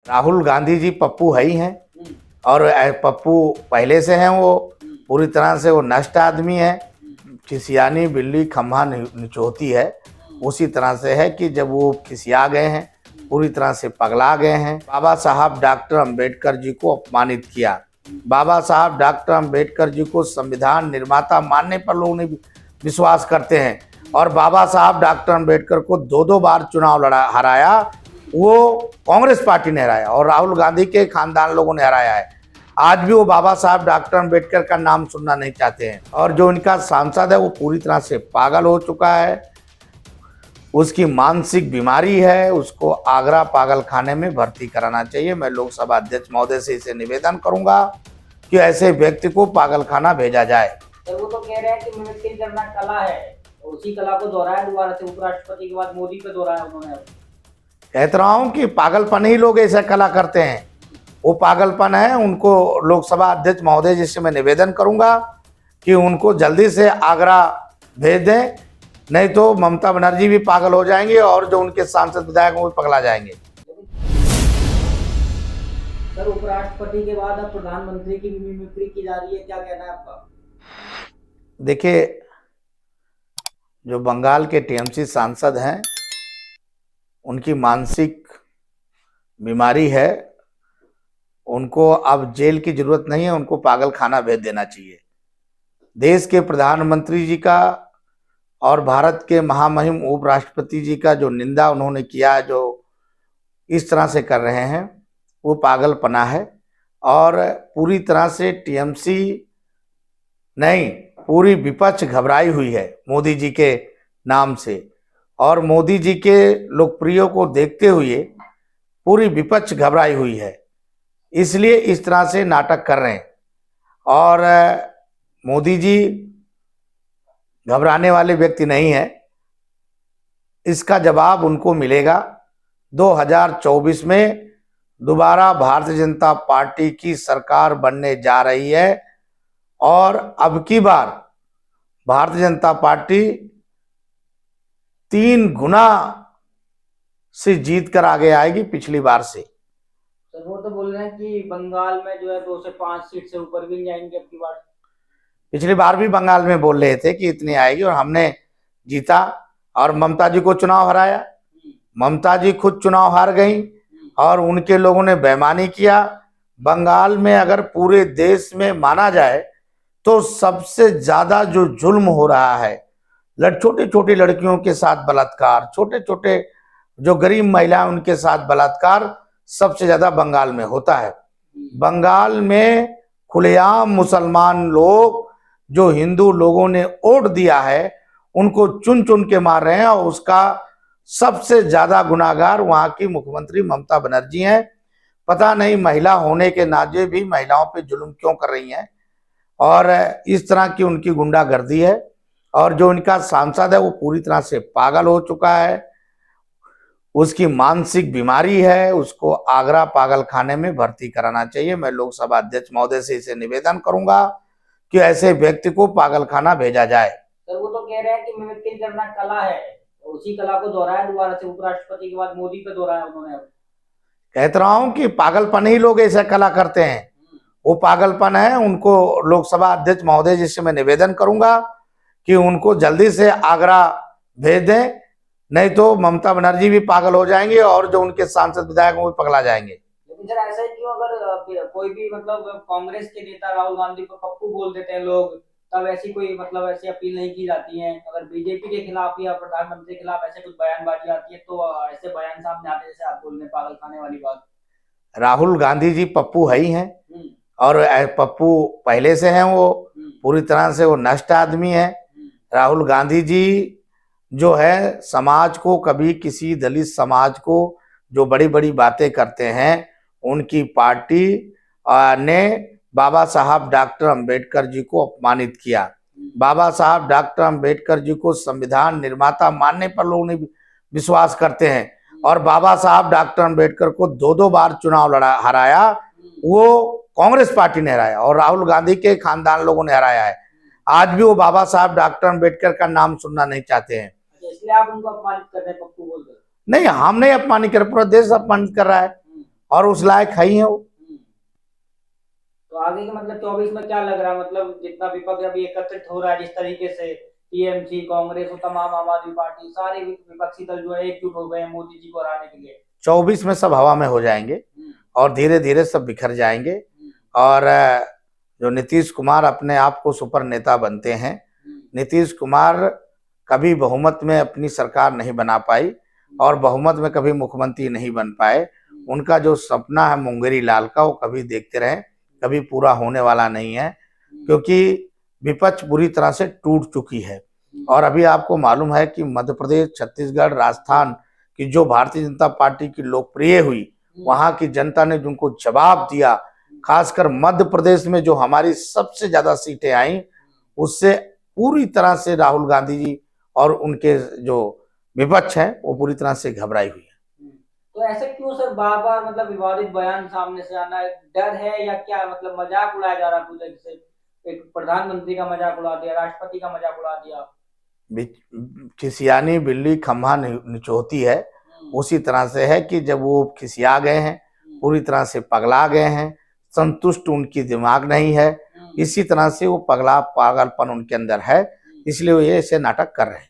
राहुल गांधी जी पप्पू है ही हैं और पप्पू पहले से हैं। वो पूरी तरह से वो नष्ट आदमी है। खिसियानी बिल्ली खम्हा निचोती है, उसी तरह से है कि जब वो खिसिया गए हैं, पूरी तरह से पगला गए हैं। बाबा साहब डॉक्टर अंबेडकर जी को अपमानित किया। बाबा साहब डॉक्टर अंबेडकर जी को संविधान निर्माता मानने पर लोग नहीं विश्वास करते हैं और बाबा साहब डॉक्टर अंबेडकर को दो बार चुनाव हराया। वो कांग्रेस पार्टी ने हराया और राहुल गांधी के खानदान लोगों ने हराया है। आज भी वो बाबा साहब डॉक्टर अंबेडकर का नाम सुनना नहीं चाहते हैं और जो इनका सांसद है वो पूरी तरह से पागल हो चुका है। उसकी मानसिक बीमारी है, उसको आगरा पागल खाने में भर्ती कराना चाहिए। मैं लोकसभा अध्यक्ष महोदय से इसे निवेदन करूंगा कि ऐसे व्यक्ति को पागल खाना भेजा जाए। सर, वो तो कह रहे हैं कि मिमिक्री करना कला है, उसी कला को दोहराया दोबारा से उपराष्ट्रपति के बाद मोदी पे दोहराया उन्होंने। कहता रहा हूं कि पागलपन ही लोग ऐसा कला करते हैं, वो पागलपन है। उनको लोकसभा अध्यक्ष महोदय जी से मैं निवेदन करूंगा कि उनको जल्दी से आगरा भेज दें, नहीं तो ममता बनर्जी भी पागल हो जाएंगे और जो उनके सांसद विधायक वो भी पगला जाएंगे। सर, उपराष्ट्रपति के बाद अब प्रधानमंत्री की भी मिमिक्री की जा रही है, क्या कहना है आपका? देखिए, जो बंगाल के टीएमसी सांसद हैं उनकी मानसिक बीमारी है। उनको अब जेल की जरूरत नहीं है, उनको पागल खाना भेज देना चाहिए। देश के प्रधानमंत्री जी का और भारत के महामहिम उपराष्ट्रपति जी का जो निंदा उन्होंने किया, जो इस तरह से कर रहे हैं, वो पागलपना है। और पूरी तरह से टीएमसी नहीं, पूरी विपक्ष घबराई हुई है मोदी जी के नाम से और मोदी जी के लोकप्रिय को देखते हुए पूरी विपक्ष घबराई हुई है, इसलिए इस तरह से नाटक कर रहे हैं। और मोदी जी घबराने वाले व्यक्ति नहीं है, इसका जवाब उनको मिलेगा। 2024 में दोबारा भारतीय जनता पार्टी की सरकार बनने जा रही है और अब की बार भारतीय जनता पार्टी 3 गुना से जीत कर आगे आएगी पिछली बार से। सर, वो तो बोल रहे हैं कि बंगाल में जो है 2 से 5 सीट से ऊपर भी जाएंगे अब की बार। पिछली बार भी बंगाल में बोल रहे थे कि इतनी आएगी और हमने जीता और ममता जी को चुनाव हराया। ममता जी खुद चुनाव हार गई और उनके लोगों ने बेईमानी किया। बंगाल में अगर पूरे देश में माना जाए तो सबसे ज्यादा जो जुल्म हो रहा है, छोटी छोटी लड़कियों के साथ बलात्कार, छोटे छोटे जो गरीब महिलाएं उनके साथ बलात्कार सबसे ज्यादा बंगाल में होता है। बंगाल में खुलेआम मुसलमान लोग जो हिंदू लोगों ने वोट दिया है उनको चुन चुन के मार रहे हैं और उसका सबसे ज्यादा गुनाहगार वहां की मुख्यमंत्री ममता बनर्जी हैं। पता नहीं महिला होने के नाते भी महिलाओं पे जुल्म क्यों कर रही हैं और इस तरह की उनकी गुंडागर्दी है। और जो इनका सांसद है वो पूरी तरह से पागल हो चुका है, उसकी मानसिक बीमारी है, उसको आगरा पागल खाने में भर्ती कराना चाहिए। मैं लोकसभा अध्यक्ष महोदय से इसे निवेदन करूंगा कि ऐसे व्यक्ति को पागल खाना भेजा जाए। सर, वो तो कह रहे हैं कि मिमिक्री करना कला है, उसी कला को दोहराया दोबारा से उपराष्ट्रपति के बाद मोदी पे दोहराया उन्होंने। कहता रहा हूं कि पागलपन ही लोग ऐसा कला करते हैं, वो पागलपन है। उनको लोकसभा अध्यक्ष महोदय जी से मैं निवेदन करूंगा कि उनको जल्दी से आगरा भेज दें, नहीं तो ममता बनर्जी भी पागल हो जाएंगे और जो उनके सांसद विधायक वो भी पगला जाएंगे। लेकिन सर, ऐसा ही क्यों? अगर कोई भी मतलब कांग्रेस के नेता राहुल गांधी को पप्पू बोल देते हैं लोग, तब ऐसी कोई मतलब ऐसी अपील नहीं की जाती है? अगर बीजेपी के खिलाफ या प्रधानमंत्री के खिलाफ ऐसे कुछ बयानबाजी आती है तो ऐसे बयान सामने आते, जैसे आप बोल रहे हैं पागल खाने वाली बात। राहुल गांधी जी पप्पू है ही हैं और पप्पू पहले से हैं। वो पूरी तरह से वो नष्ट आदमी है। राहुल गांधी जी जो है समाज को, कभी किसी दलित समाज को जो बड़ी बड़ी बातें करते हैं, उनकी पार्टी ने बाबा साहब डॉक्टर अंबेडकर जी को अपमानित किया। बाबा साहब डॉक्टर अंबेडकर जी को संविधान निर्माता मानने पर लोग नहीं विश्वास करते हैं और बाबा साहब डॉक्टर अंबेडकर को दो बार चुनाव हराया। वो कांग्रेस पार्टी ने हराया और राहुल गांधी के खानदान लोगों ने हराया है। आज भी वो बाबा साहब डॉक्टर अंबेडकर का नाम सुनना नहीं चाहते हैं। इसलिए आप उनको अपमानित कर रहे हैं, पप्पू बोल रहे हैं? नहीं, हम नहीं अपमानित कर, पूरा देश अपमानित कर रहा है। और उस लायक है ही है वो। तो आगे के मतलब 24 में क्या लग रहा है, मतलब जितना विपक्ष अभी एकत्रित हो रहा है जिस तरीके से, टीएमसी, कांग्रेस और तमाम आम आदमी पार्टी, सारे विपक्षी दल जो है एकजुट हो गए हैं मोदी जी को हराने के लिए। 24 में सब हवा में हो जाएंगे और धीरे धीरे सब बिखर जाएंगे। और जो नीतीश कुमार अपने आप को सुपर नेता बनते हैं, नीतीश कुमार कभी बहुमत में अपनी सरकार नहीं बना पाई और बहुमत में कभी मुख्यमंत्री नहीं बन पाए। उनका जो सपना है मुंगेरी लाल का, वो कभी देखते रहे, कभी पूरा होने वाला नहीं है, क्योंकि विपक्ष बुरी तरह से टूट चुकी है। और अभी आपको मालूम है कि मध्य प्रदेश, छत्तीसगढ़, राजस्थान की जो भारतीय जनता पार्टी की लोकप्रिय हुई, वहां की जनता ने जिनको जवाब दिया, खासकर मध्य प्रदेश में जो हमारी सबसे ज्यादा सीटें आई, उससे पूरी तरह से राहुल गांधी जी और उनके जो विपक्ष है वो पूरी तरह से घबराई हुई है। तो ऐसे क्यों सर बार बार मतलब विवादित बयान सामने से आना है? डर है या क्या, मतलब मजाक उड़ाया जा रहा है पूरे? जैसे एक प्रधानमंत्री का मजाक उड़ा दिया, राष्ट्रपति का मजाक उड़ा दिया। खिसियानी बिल्ली खम्भा निचोती है, उसी तरह से है कि जब वो खिसिया गए हैं, पूरी तरह से पगला गए हैं, संतुष्ट उनकी दिमाग नहीं है, इसी तरह से वो पागलपन उनके अंदर है, इसलिए वो ये ऐसे नाटक कर रहे हैं।